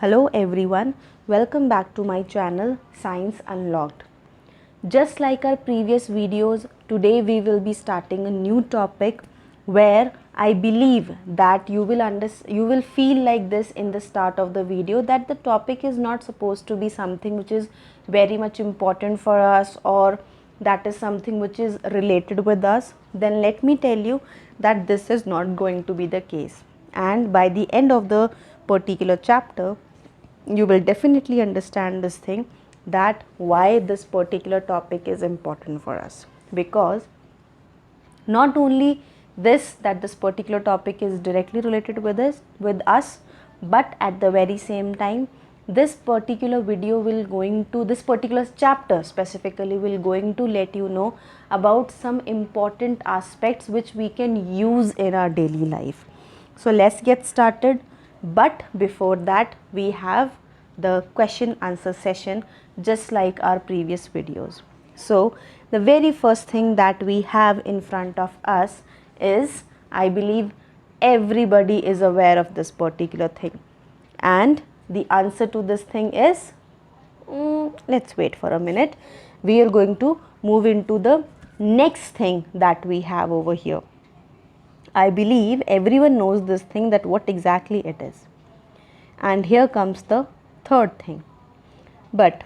Hello everyone, welcome back to my channel Science Unlocked. Just like our previous videos, today we will be starting a new topic where I believe that you will feel like this in the start of the video, that the topic is not supposed to be something which is very much important for us or that is something which is related with us. Then let me tell you that this is not going to be the case, and by the end of the particular chapter you will definitely understand this thing, that why this particular topic is important for us. Because not only this, that this particular topic is directly related with us, but at the very same time this particular video will going to, this particular chapter specifically will going to let you know about some important aspects which we can use in our daily life. So let's get started. But before that, we have the question answer session just like our previous videos. So the very first thing that we have in front of us is, I believe everybody is aware of this particular thing, and the answer to this thing is, let's wait for a minute. We are going to move into the next thing that we have over here. I believe everyone knows this thing, that what exactly it is. And here comes the third thing. But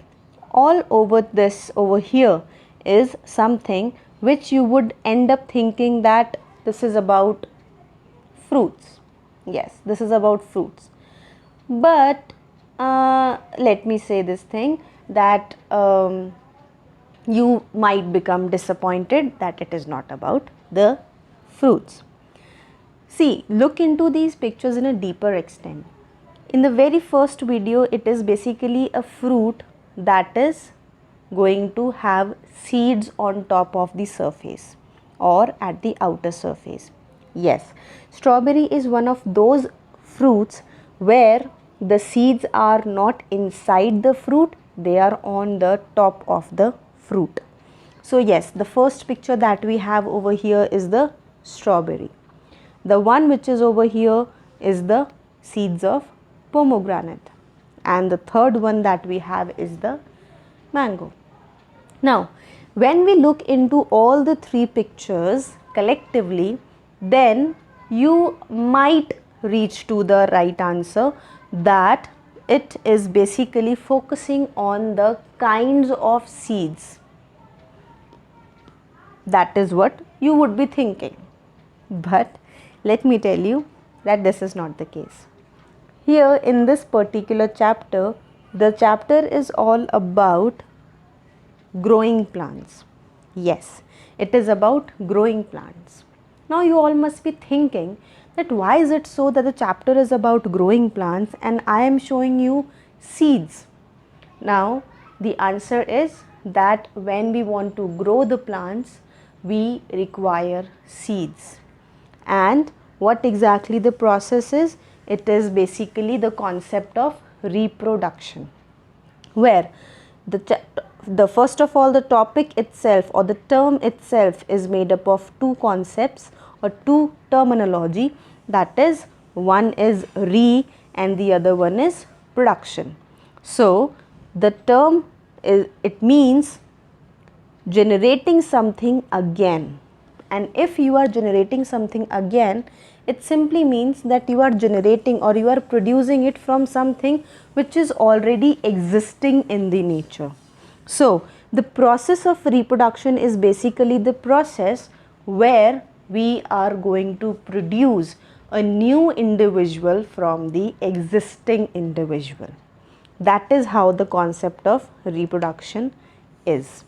all over this over here is something which you would end up thinking that this is about fruits. Yes, this is about fruits. But let me say this thing, that you might become disappointed that it is not about the fruits. See, look into these pictures in a deeper extent. In the very first video, it is basically a fruit that is going to have seeds on top of the surface or at the outer surface. Yes, strawberry is one of those fruits where the seeds are not inside the fruit, they are on the top of the fruit. So yes, the first picture that we have over here is the strawberry. The one which is over here is the seeds of pomegranate, and the third one that we have is the mango. Now, when we look into all the three pictures collectively, then you might reach to the right answer, that it is basically focusing on the kinds of seeds. That is what you would be thinking. But let me tell you that this is not the case. Here in this particular chapter, the chapter is all about growing plants. Yes, it is about growing plants. Now you all must be thinking that why is it so that the chapter is about growing plants and I am showing you seeds. Now the answer is that when we want to grow the plants, we require seeds. And what exactly the process is? It is basically the concept of reproduction, where the first of all, the topic itself or the term itself is made up of two concepts or two terminology, that is, one is re and the other one is production. So the term is, it means generating something again. And if you are generating something again, it simply means that you are generating or you are producing it from something which is already existing in the nature. So the process of reproduction is basically the process where we are going to produce a new individual from the existing individual. That is how the concept of reproduction is.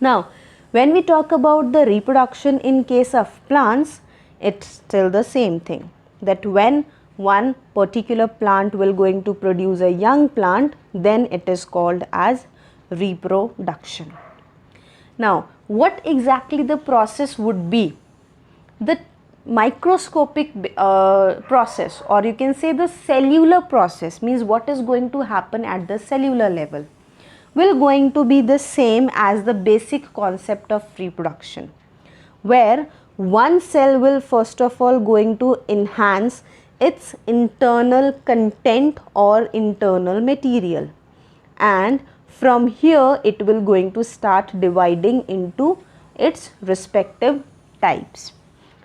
Now, when we talk about the reproduction in case of plants, it's still the same thing, that when one particular plant will going to produce a young plant, then it is called as reproduction. Now, what exactly the process would be? The microscopic process, or you can say the cellular process, means what is going to happen at the cellular level, will going to be the same as the basic concept of reproduction, where one cell will first of all going to enhance its internal content or internal material, and from here it will going to start dividing into its respective types.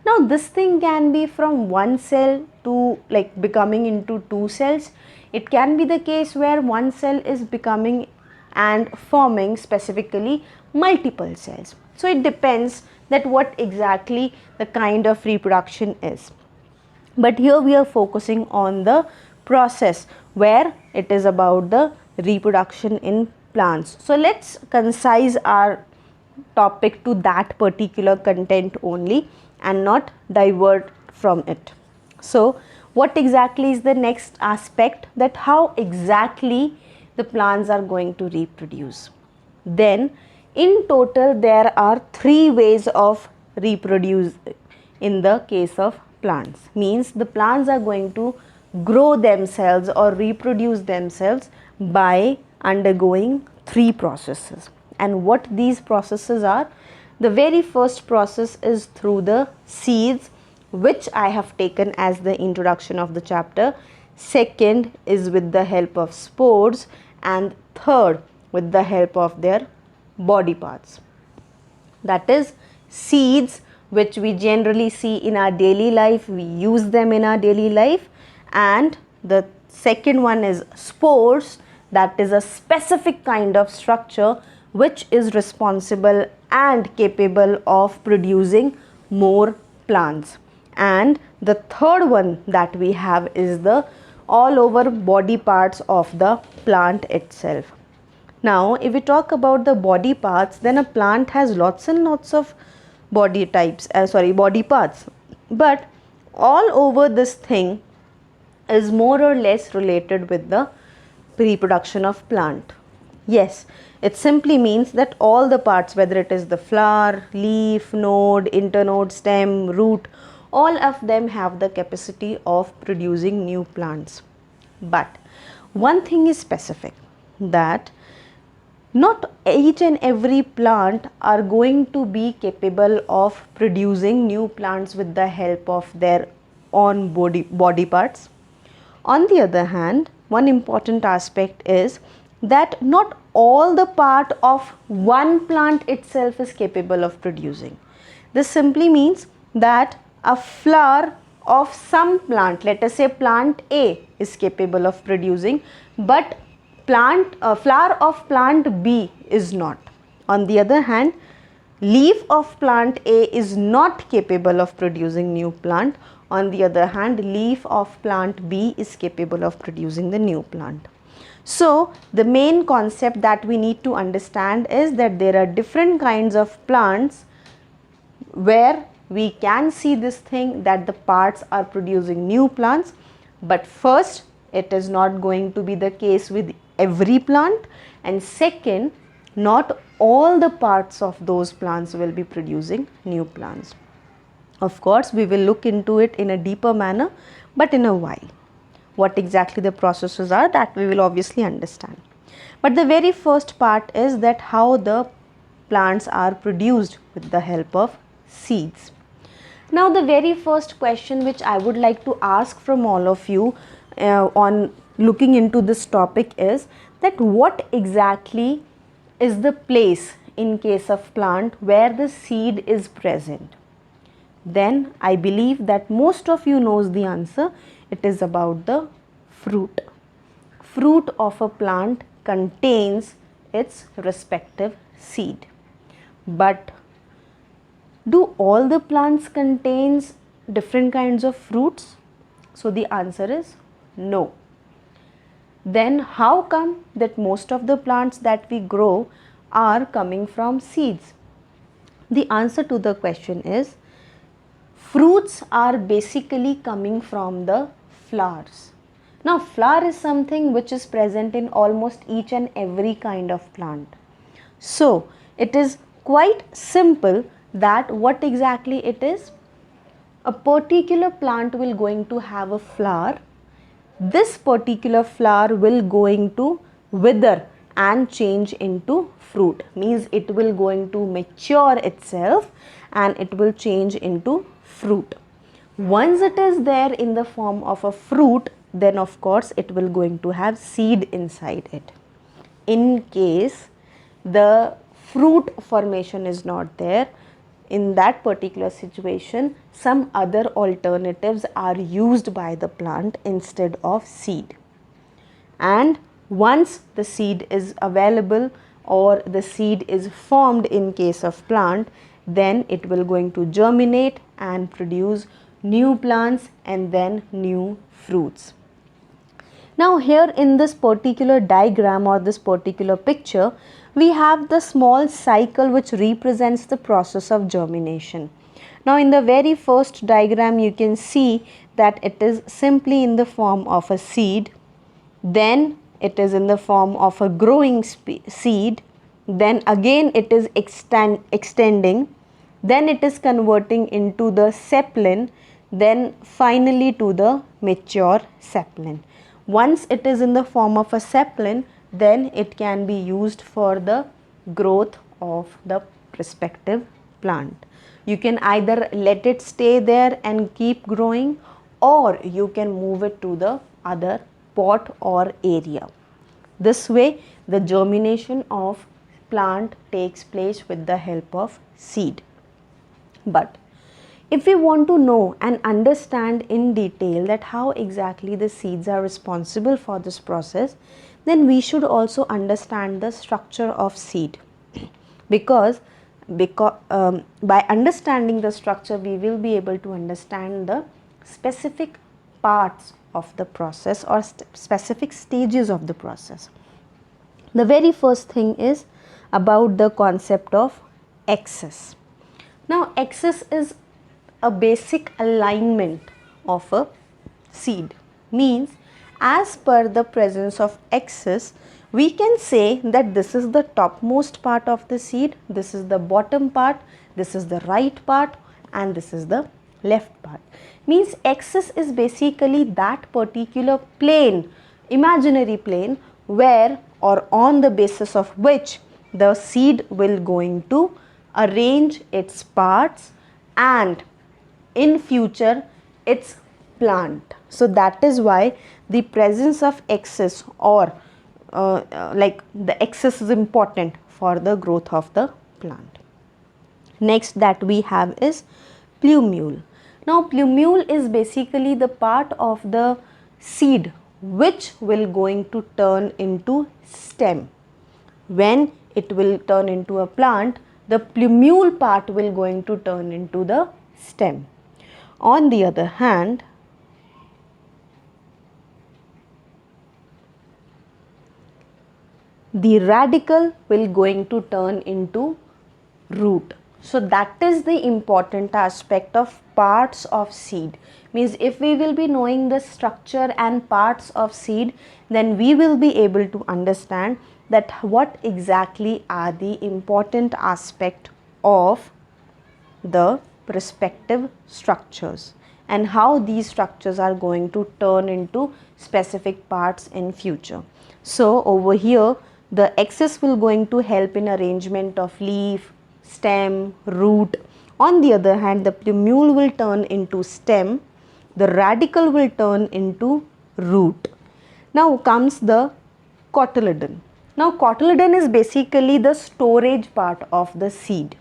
Now this thing can be from one cell to like becoming into two cells. It can be the case where one cell is becoming and forming specifically multiple cells. So it depends that what exactly the kind of reproduction is. But here we are focusing on the process where it is about the reproduction in plants. So let's concise our topic to that particular content only and not divert from it. So what exactly is the next aspect, that how exactly the plants are going to reproduce. Then in total there are three ways of reproduce in the case of plants. Means the plants are going to grow themselves or reproduce themselves by undergoing three processes. And what these processes are, the very first process is through the seeds, which I have taken as the introduction of the chapter. Second is with the help of spores, and third with the help of their body parts. That is seeds, which we generally see in our daily life, we use them in our daily life. And the second one is spores, that is a specific kind of structure which is responsible and capable of producing more plants. And the third one that we have is the all over body parts of the plant itself. Now if we talk about the body parts, then a plant has lots and lots of body parts, but all over this thing is more or less related with the reproduction of plant. Yes, it simply means that all the parts, whether it is the flower, leaf, node, internode, stem, root, all of them have the capacity of producing new plants. But one thing is specific, that not each and every plant are going to be capable of producing new plants with the help of their own body parts. On the other hand, one important aspect is that not all the part of one plant itself is capable of producing. This simply means that a flower of some plant, let us say plant A, is capable of producing, but flower of plant B is not. On the other hand, leaf of plant A is not capable of producing new plant. On the other hand, leaf of plant B is capable of producing the new plant. So the main concept that we need to understand is that there are different kinds of plants where we can see this thing, that the parts are producing new plants. But first, it is not going to be the case with every plant, and second, not all the parts of those plants will be producing new plants. Of course, we will look into it in a deeper manner, but in a while. What exactly the processes are, that we will obviously understand. But the very first part is that how the plants are produced with the help of seeds. Now the very first question which I would like to ask from all of you on looking into this topic is that what exactly is the place in case of plant where the seed is present? Then I believe that most of you knows the answer. It is about the fruit. Fruit of a plant contains its respective seed. But do all the plants contains different kinds of fruits? So the answer is no. Then how come that most of the plants that we grow are coming from seeds? The answer to the question is fruits are basically coming from the flowers. Now flower is something which is present in almost each and every kind of plant. So it is quite simple that what exactly it is. A particular plant will going to have a flower. This particular flower will going to wither and change into fruit. Means it will going to mature itself and it will change into fruit. Once it is there in the form of a fruit, then of course it will going to have seed inside it. In case the fruit formation is not there, in that particular situation, some other alternatives are used by the plant instead of seed. And once the seed is available or the seed is formed in case of plant, then it will going to germinate and produce new plants and then new fruits. Now here in this particular diagram or this particular picture, we have the small cycle which represents the process of germination. Now in the very first diagram you can see that it is simply in the form of a seed, then it is in the form of a growing seed, then again it is extending, then it is converting into the sapling, then finally to the mature sapling. Once it is in the form of a sapling, then it can be used for the growth of the respective plant. You can either let it stay there and keep growing, or you can move it to the other pot or area. This way the germination of plant takes place with the help of seed. But if we want to know and understand in detail that how exactly the seeds are responsible for this process, then we should also understand the structure of seed. because by understanding the structure, we will be able to understand the specific parts of the process or specific stages of the process. The very first thing is about the concept of axis. Now axis is a basic alignment of a seed, means as per the presence of axis, we can say that this is the topmost part of the seed, this is the bottom part, this is the right part, and this is the left part. Means axis is basically that particular plane, imaginary plane, where or on the basis of which the seed will going to arrange its parts and in future its plant. So that is why the presence of axis or like the axis is important for the growth of the plant. Next that we have is plumule. Now plumule is basically the part of the seed which will going to turn into stem. When it will turn into a plant, the plumule part will going to turn into the stem. On the other hand, the radicle will going to turn into root. So that is the important aspect of parts of seed. Means if we will be knowing the structure and parts of seed, then we will be able to understand that what exactly are the important aspect of the respective structures and how these structures are going to turn into specific parts in future. So over here the axis will going to help in arrangement of leaf, stem, root. On the other hand, the plumule will turn into stem, the radicle will turn into root. Now comes the cotyledon. Now cotyledon is basically the storage part of the seed.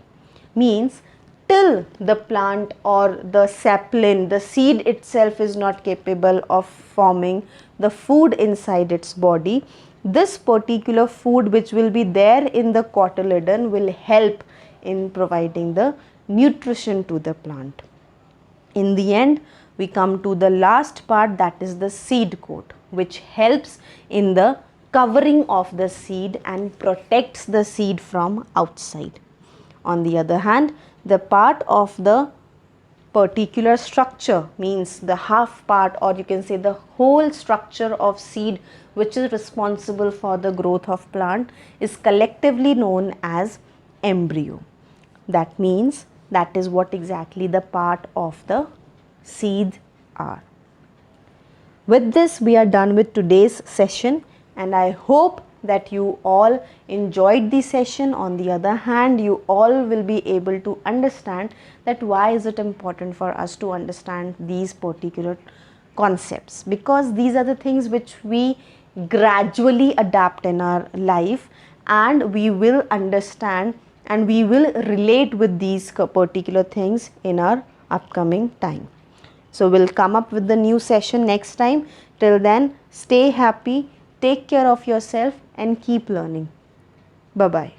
Means till the plant or the sapling, the seed itself is not capable of forming the food inside its body, this particular food which will be there in the cotyledon will help in providing the nutrition to the plant. In the end, we come to the last part, that is the seed coat, which helps in the covering of the seed and protects the seed from outside. On the other hand, the part of the particular structure, means the half part or you can say the whole structure of seed which is responsible for the growth of plant, is collectively known as embryo. That means that is what exactly the part of the seeds are. With this we are done with today's session, and I hope that you all enjoyed the session. On the other hand, you all will be able to understand that why is it important for us to understand these particular concepts, because these are the things which we gradually adapt in our life, and we will understand and we will relate with these particular things in our upcoming time. So we'll come up with the new session next time. Till then, stay happy, take care of yourself and keep learning. Bye bye.